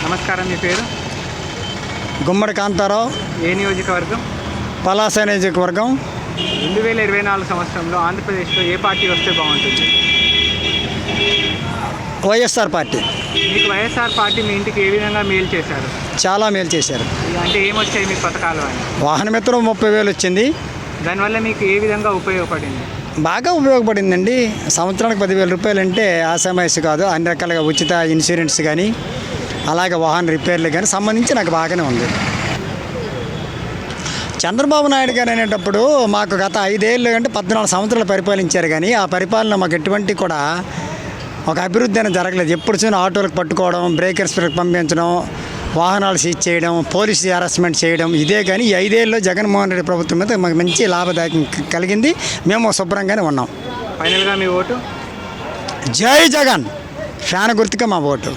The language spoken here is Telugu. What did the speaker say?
నమస్కారం, మీ పేరు? గుమ్మడి కాంతారావు, ఏ నియోజకవర్గం? పలాస నియోజకవర్గం. 2024 సంవత్సరంలో ఆంధ్రప్రదేశ్లో ఏ పార్టీ వస్తే బాగుంటుంది? వైఎస్ఆర్ పార్టీ. మీకు వైఎస్ఆర్ పార్టీ మీ ఇంటికి ఏ విధంగా మేలు చేశారు? చాలా మేలు చేశారు. అంటే ఏమొచ్చాయి మీకు పథకాలు అని? వాహనమిత్రం 30,000 వచ్చింది. దానివల్ల మీకు ఏ విధంగా ఉపయోగపడింది? బాగా ఉపయోగపడిందండి. సంవత్సరానికి 10,000 రూపాయలు అంటే ఆసామాయిషి కాదు. అన్ని రకాలుగా ఉచిత ఇన్సూరెన్స్ కానీ అలాగే వాహన రిపేర్లు కానీ సంబంధించి నాకు బాగానే ఉంది. చంద్రబాబు నాయుడు గారు అనేటప్పుడు మాకు గత 5 ఏళ్ళు అంటే 14 సంవత్సరాలు పరిపాలించారు, కానీ ఆ పరిపాలన మాకు ఎటువంటి కూడా ఒక అభివృద్ధి అనేది జరగలేదు. ఎప్పుడు చూసినా ఆటోలకు పట్టుకోవడం, బ్రేకర్స్ పంపించడం, వాహనాలు సీజ్ చేయడం, పోలీసు హెరాస్మెంట్ చేయడం, ఇదే కానీ ఈ 5 ఏళ్ళలో జగన్మోహన్ రెడ్డి ప్రభుత్వం మీద మాకు మంచి లాభదాయకం కలిగింది. మేము శుభ్రంగానే ఉన్నాం. ఫైనల్గా మీ ఓటు? జై జగన్. ఫ్యాన్ గుర్తుగా మా ఓటు.